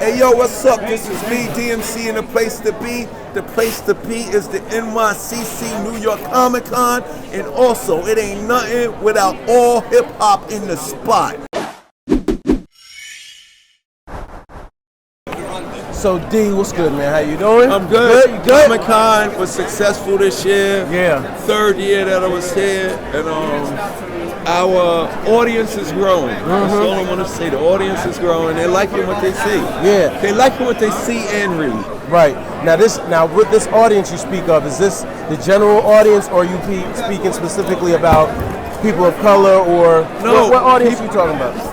Hey yo, what's up? This is me, DMC, and the place to be. The place to be is the NYCC New York Comic Con, and also it ain't nothing without all hip hop in the spot. So D, what's good, man? How you doing? I'm good. You good? Comic Con was successful this year. Yeah. Third year that I was here, and our audience is growing. That's all I want to say. The audience is growing. They're liking what they see. Yeah. They liking what they see and read. Right. Now with this audience you speak of, is this the general audience, or are you speaking specifically about people of color, or no? What audience are you talking about?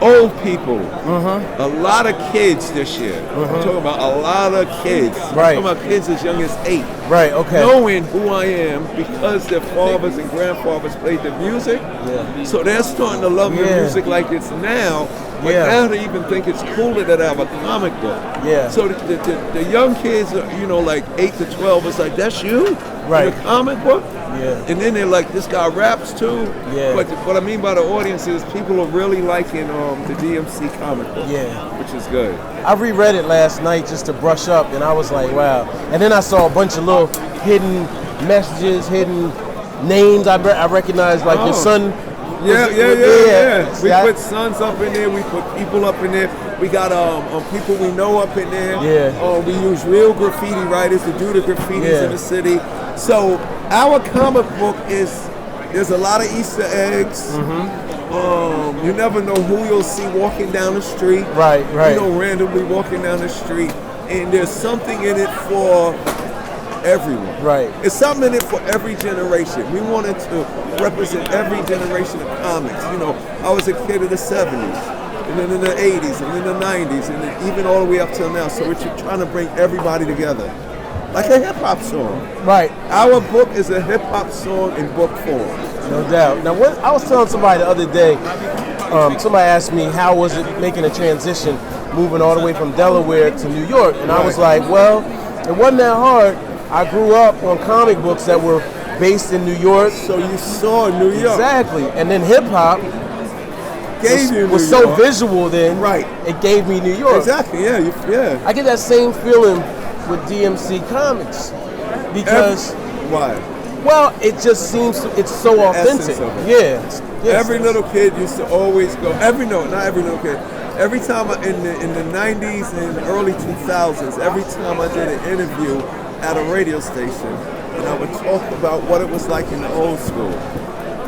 Old people. A lot of kids this year. I'm talking about a lot of kids. Right. I'm talking about kids as young as 8. Right, okay. Knowing who I am because their fathers and grandfathers played the music. Yeah. So they're starting to love the music like it's now. But now they even think it's cooler that I have a comic book. Yeah. So the young kids, like 8 to 12, it's like, that's you? Right. Your comic book? Yeah. And then they're like, this guy raps too. Yeah. But what I mean by the audience is people are really liking the DMC comic book. Yeah. Which is good. I reread it last night just to brush up, and I was like, wow. And then I saw a bunch of little hidden messages, hidden names I recognized, like your son. Yeah. We put sons up in there. We put people up in there. We got people we know up in there. Yeah. We use real graffiti writers to do the graffitis in the city. So our comic book there's a lot of Easter eggs. You never know who you'll see walking down the street. Right. Randomly walking down the street, and there's something in it for everyone. Right. It's something in it for every generation. We wanted to represent every generation of comics. I was a kid of the 70s, and then in the 80s, and then the 90s, and then even all the way up till now. So we're trying to bring everybody together. Like a hip-hop song. Right. Our book is a hip-hop song in book form. No doubt. Now, I was telling somebody the other day, somebody asked me how was it making a transition moving all the way from Delaware to New York, and I was like, well, it wasn't that hard. I grew up on comic books that were based in New York. So you saw New York. Exactly. And then hip-hop was so visual then. Right. It gave me New York. Exactly, yeah. I get that same feeling with DMC Comics because why? Well, it just seems it's so authentic. Yes. Every little kid used to always go. Not every little kid. Every time in the 90s and early 2000s, every time I did an interview at a radio station, and I would talk about what it was like in the old school.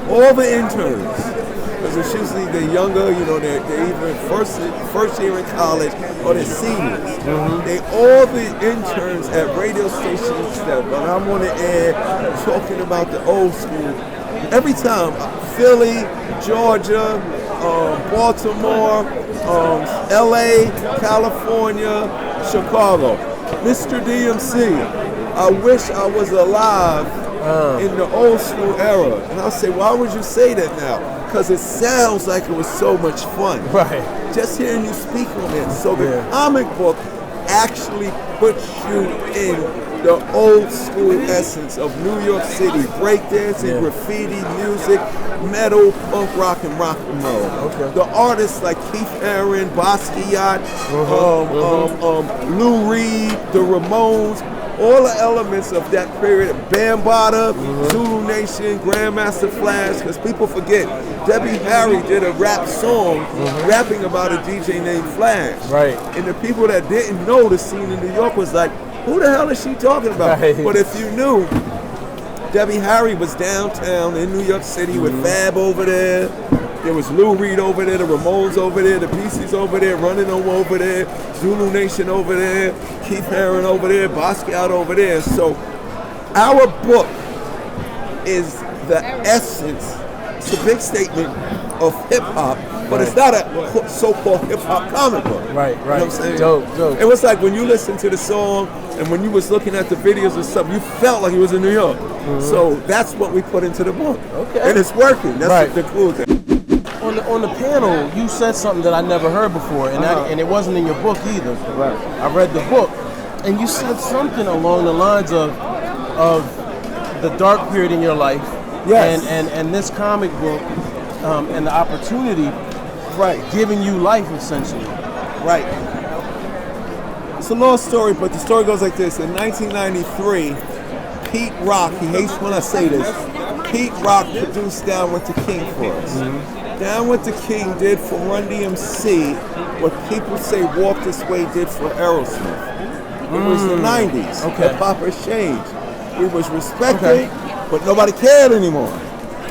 All the interns. Because it's usually the younger, they're either first year in college or they're seniors. They all the interns at radio stations that when I'm on the air talking about the old school, every time, Philly, Georgia, Baltimore, LA, California, Chicago. Mr. DMC, I wish I was alive in the old school era. And I'll say, why would you say that now? Because it sounds like it was so much fun. Right. Just hearing you speak on it. So the comic book actually puts you in the old school essence of New York City. Breakdancing, graffiti, music, metal, punk rock, and rock and roll. Okay. The artists like Keith Aaron, Basquiat, Lou Reed, the Ramones, all the elements of that period, Bambaataa, Zulu Nation, Grandmaster Flash, because people forget, Debbie Harry did a rap song rapping about a DJ named Flash. Right. And the people that didn't know the scene in New York was like, who the hell is she talking about? Right. But if you knew, Debbie Harry was downtown in New York City with Fab over there. There was Lou Reed over there, the Ramones over there, the Beasties over there, Running over there, Zulu Nation over there, Keith Aaron over there, Basquiat over there. So our book is the essence, it's a big statement of hip-hop, but it's not a so-called hip-hop comic book. Right. You know what I'm saying? Dope. It was like when you listen to the song and when you was looking at the videos or something, you felt like you was in New York. So that's what we put into the book. Okay. And it's working. That's the cool thing. On the panel, you said something that I never heard before, and it wasn't in your book either. Right. I read the book, and you said something along the lines of the dark period in your life, and this comic book, and the opportunity, giving you life essentially. Right. It's a long story, but the story goes like this. In 1993, Pete Rock, he hates when I say this, Pete Rock produced Down with the King for us. Down with the King did for Run DMC what people say Walk This Way did for Aerosmith. It was the 90s. Okay. Hip-hop has changed. We was respected, but nobody cared anymore.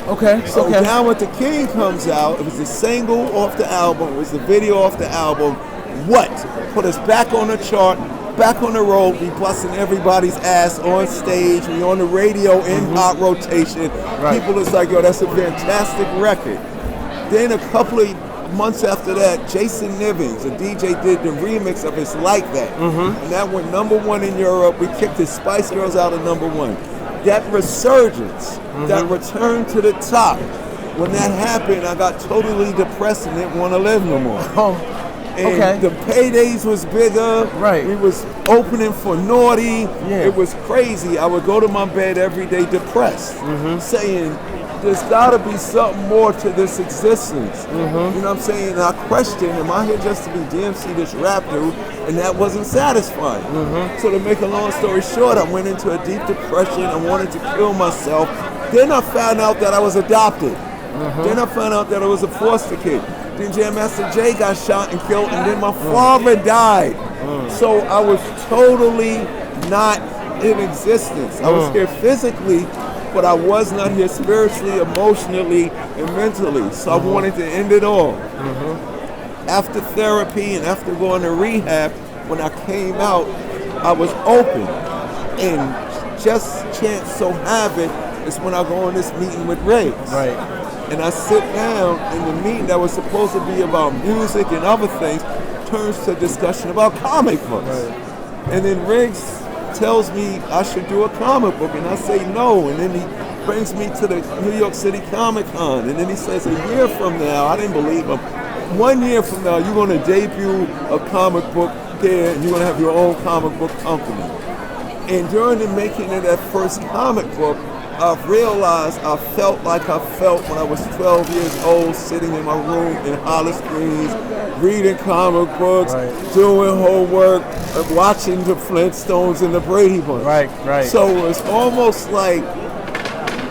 Okay. So Down with the King comes out. It was the single off the album. It was the video off the album. What? Put us back on the chart, back on the road. We busting everybody's ass on stage. We on the radio in hot rotation. Right. People is like, yo, that's a fantastic record. Then a couple of months after that, Jason Nivens, a DJ, did the remix of It's Like That. And that went #1 in Europe. We kicked the Spice Girls out of #1. That resurgence, that return to the top, when that happened, I got totally depressed and didn't want to live no more. And the paydays was bigger. Right. We was opening for Naughty. Yeah. It was crazy. I would go to my bed every day depressed, saying, there's gotta be something more to this existence. You know what I'm saying? And I questioned, am I here just to be DMC, this rap dude? And that wasn't satisfying. So to make a long story short, I went into a deep depression. I wanted to kill myself. Then I found out that I was adopted. Then I found out that I was a foster kid. Then Jam Master Jay got shot and killed, and then my father died. So I was totally not in existence. I was here physically, but I was not here spiritually, emotionally, and mentally. So I wanted to end it all. After therapy and after going to rehab, when I came out, I was open. And just chance so have it is when I go on this meeting with Riggs. Right. And I sit down, and the meeting that was supposed to be about music and other things turns to a discussion about comic books. And then Riggs tells me I should do a comic book, and I say no, and then he brings me to the New York City Comic Con, and then he says a year from now, I didn't believe him, 1 year from now you're going to debut a comic book there, and you're going to have your own comic book company. And during the making of that first comic book, I've realized I felt like I felt when I was 12 years old, sitting in my room in Hollis, Queens, reading comic books, doing homework, watching the Flintstones and the Brady Bunch. Right. So it's almost like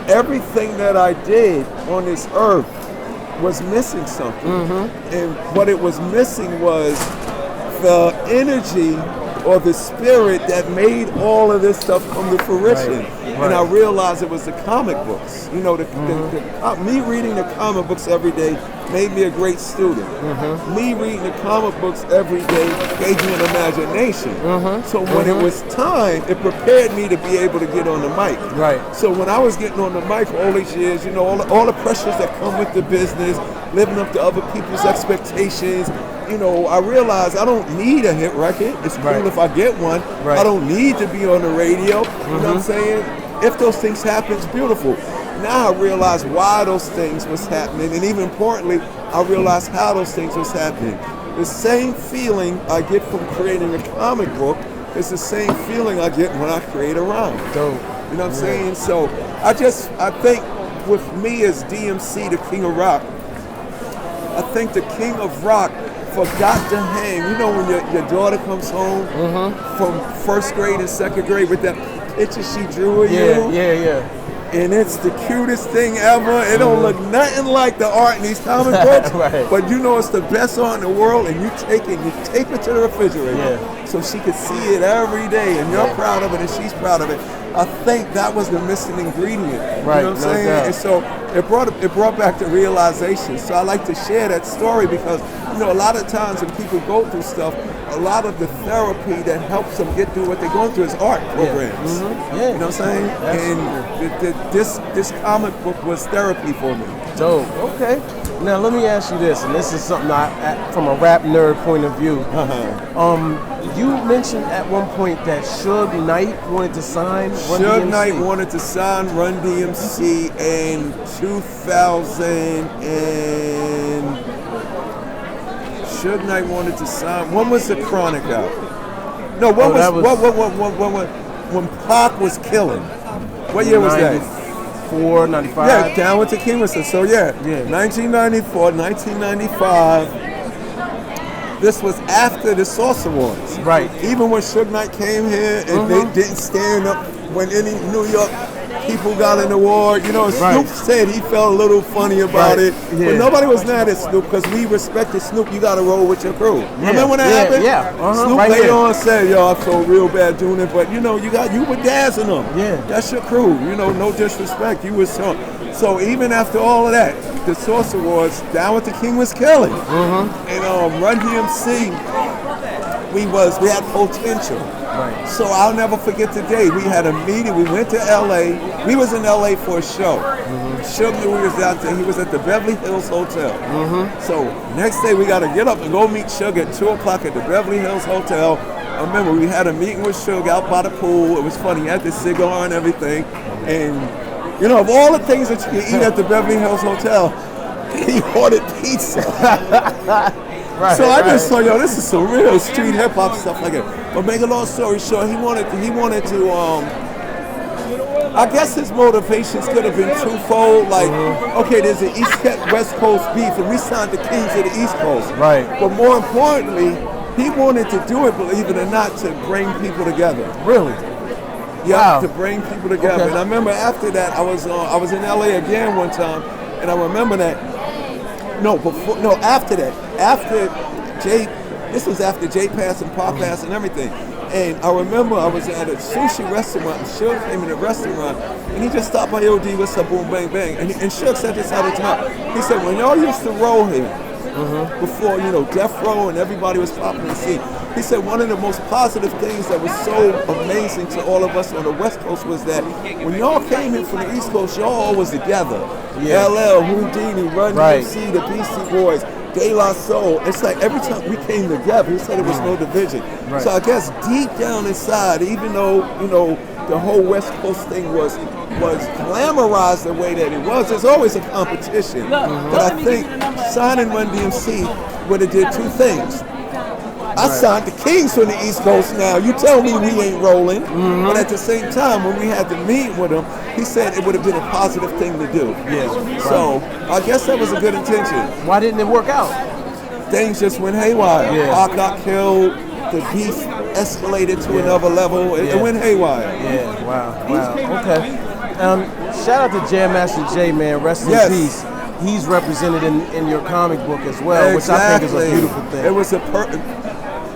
everything that I did on this earth was missing something. And what it was missing was the energy or the spirit that made all of this stuff come to fruition. And I realized it was the comic books. You know, me reading the comic books every day made me a great student. Me reading the comic books every day gave me an imagination. So when it was time, it prepared me to be able to get on the mic. So when I was getting on the mic all these years, you know, all the pressures that come with the business, living up to other people's expectations, you know, I realized I don't need a hit record. It's cool if I get one. I don't need to be on the radio. You know what I'm saying? If those things happen, it's beautiful. Now I realize why those things was happening, and even importantly, I realize how those things was happening. The same feeling I get from creating a comic book is the same feeling I get when I create a rhyme. Dope. You know what I'm saying? So I think with me as DMC, the King of Rock, I think the King of Rock forgot to hang. You know when your daughter comes home from first grade and second grade with that picture she drew of you? Yeah. And it's the cutest thing ever. It don't look nothing like the art in these comic books, but you know it's the best art in the world, and you tape it to the refrigerator so she could see it every day, and you're proud of it, and she's proud of it. I think that was the missing ingredient. You know what I'm saying? And so it brought back the realization. So I like to share that story because, you know, a lot of times when people go through stuff, a lot of the therapy that helps them get through what they're going through is art programs. You know what I'm saying? And this comic book was therapy for me. Dope. Okay. Now let me ask you this, and this is something from a rap nerd point of view. You mentioned at one point that Suge Knight wanted to sign Run DMC. Suge Knight wanted to sign Run DMC in 2000 and Suge Knight wanted to sign. When was the Chronic out? No, when Pac was killing. What year was that? 94, 95. Yeah, Down with the King was so 1994, 1995. this was after the Source Awards. Right. Even when Suge Knight came here and they didn't stand up when any New York people got an award, you know, Snoop said he felt a little funny about it, but nobody was mad at Snoop because we respected Snoop. You got to roll with your crew. Remember when that happened? Yeah. Snoop later on said, "Yo, I felt real bad doing it, but you know, you were dazzling them. Yeah, that's your crew. You know, no disrespect. You was so even after all of that, the Source Awards, Down with the King was killing, and Run DMC, we had potential." Right. So I'll never forget the day. We had a meeting. We went to LA. We was in LA for a show. Suge knew we was out there. He was at the Beverly Hills Hotel. So next day we got to get up and go meet Suge at 2 o'clock at the Beverly Hills Hotel. I remember we had a meeting with Suge out by the pool. It was funny. He had the cigar and everything. And, you know, of all the things that you can eat at the Beverly Hills Hotel, he ordered pizza. So I just thought, yo, this is some real street hip hop stuff like that. But make a long story short, he wanted to. I guess his motivations could have been twofold. Like, okay, there's an West Coast beef, and we signed the Kings of the East Coast. Right. But more importantly, he wanted to do it, believe it or not, to bring people together. Really? Yeah, to bring people together. And I remember after that, I was in LA again one time, and I remember that. After that. After Jay, this was after Jay passed and Pop passed and everything. And I remember I was at a sushi restaurant, and Suge came in the restaurant, and he just stopped by OD, what's up, boom, bang, bang. And Suge said this out of his mouth. He said, when y'all used to roll here, before, you know, Death Row and everybody was popping the scene, he said one of the most positive things that was so amazing to all of us on the West Coast was that when y'all came in from the East Coast, y'all all was together. LL, Houdini, Run DMC, the Beastie Boys, De La Soul. It's like every time we came together, he said there was no division. So I guess deep down inside, even though, you know, the whole West Coast thing was glamorized the way that it was, there's always a competition. But I think signing Run DMC would have did two things. I signed the Kings from the East Coast now. You tell me we ain't rolling. But at the same time, when we had to meet with him, he said it would have been a positive thing to do. So I guess that was a good intention. Why didn't it work out? Things just went haywire. Pac got killed. The beef escalated to another level. It went haywire. Wow. Okay. Shout out to Jam Master Jay, man. Rest in peace. He's represented in your comic book as well, which I think is a beautiful thing. It was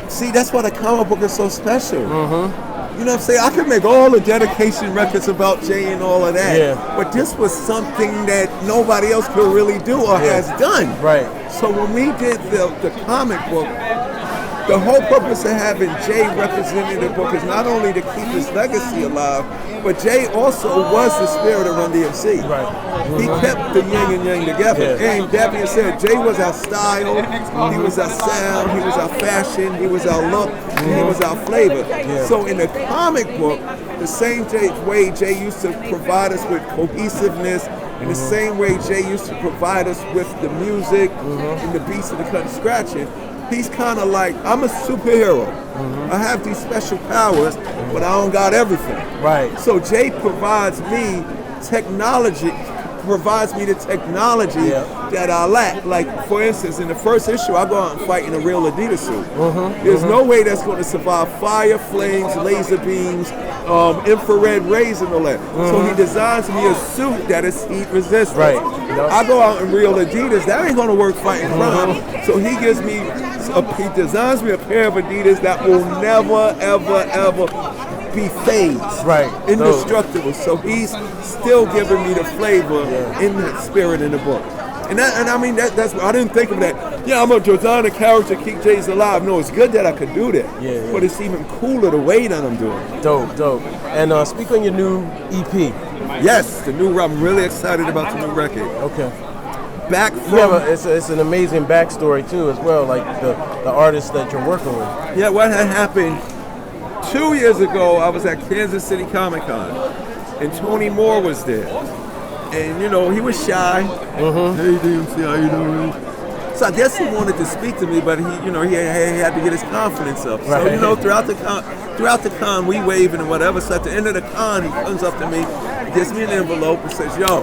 See, that's why the comic book is so special. You know what I'm saying? I could make all the dedication records about Jay and all of that, but this was something that nobody else could really do or has done. Right. So when we did the comic book, the whole purpose of having Jay representing the book is not only to keep his legacy alive, but Jay also was the spirit of Run DMC. He kept the yin and yang together. And that being said, Jay was our style, he was our sound, he was our fashion, he was our look, and he was our flavor. So in the comic book, the same way Jay used to provide us with cohesiveness, in the same way Jay used to provide us with the music and the beats of the cut and scratching, he's kind of like, I'm a superhero. I have these special powers, but I don't got everything. Right. So Jay provides me the technology that I lack. Like, for instance, in the first issue, I go out and fight in a real Adidas suit. There's no way that's going to survive fire, flames, laser beams, infrared rays and all that. So he designs me a suit that is heat resistant. I go out in real Adidas, that ain't going to work fighting crime. So he designs me a pair of Adidas that will never, ever, ever be phased, indestructible. So he's still giving me the flavor in the spirit in the book. And I mean, that's I didn't think of that. Yeah, I'm going to design a character, keep Jay's alive. No, it's good that I could do that. But it's even cooler the way that I'm doing it. Dope. And speak on your new EP. Yes, the new. I'm really excited about the new record. Okay. Back from it's an amazing backstory too, as well. Like the artists that you're working with. Yeah, what had happened 2 years ago? I was at Kansas City Comic Con, and Tony Moore was there. And, you know, he was shy. Hey, DMC, how you doing? So I guess he wanted to speak to me, but he had to get his confidence up. So, you know, throughout the con, we waving and whatever. So at the end of the con, he comes up to me, gives me an envelope and says, yo,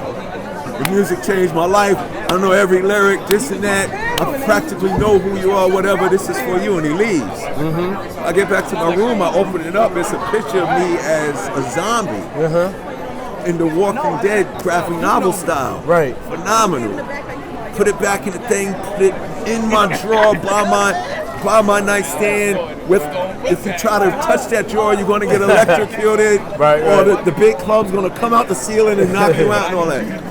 the music changed my life. I know every lyric, this and that. I practically know who you are, whatever, this is for you, and he leaves. I get back to my room, I open it up, it's a picture of me as a zombie in the Walking Dead graphic novel style. Right. Phenomenal. Put it back in the thing, put it in my drawer by my nightstand. If you try to touch that drawer, you're going to get electrocuted, or the big club's going to come out the ceiling and knock you out and all that.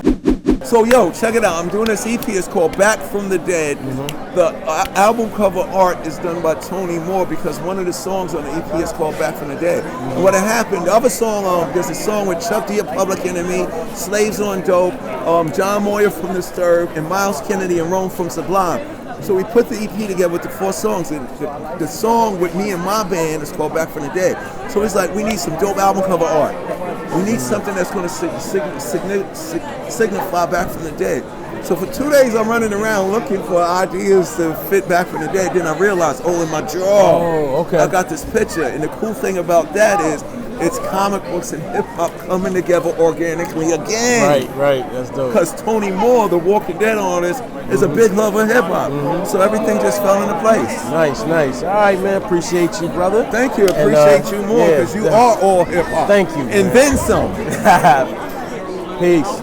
So yo, check it out. I'm doing this EP. It's called Back from the Dead. The album cover art is done by Tony Moore because one of the songs on the EP is called Back from the Dead. And what had happened, the other song, there's a song with Chuck D, Public Enemy, Slaves on Dope, John Moyer from Disturbed, and Miles Kennedy and Rome from Sublime. So we put the EP together with the 4 songs, and the song with me and my band is called Back from the Dead. So it's like, we need some dope album cover art. We need something that's going to signify Back from the Dead. So for 2 days, I'm running around looking for ideas to fit Back from the Dead. Then I realized, in my drawer, I got this picture. And the cool thing about that is, it's comic books and hip hop coming together organically again. Right, that's dope. Because Tony Moore, the Walking Dead artist, is a big lover of hip hop. So everything just fell into place. Nice. All right, man. Appreciate you, brother. Thank you. Appreciate you more because you are all hip hop. Thank you. And then some. Peace.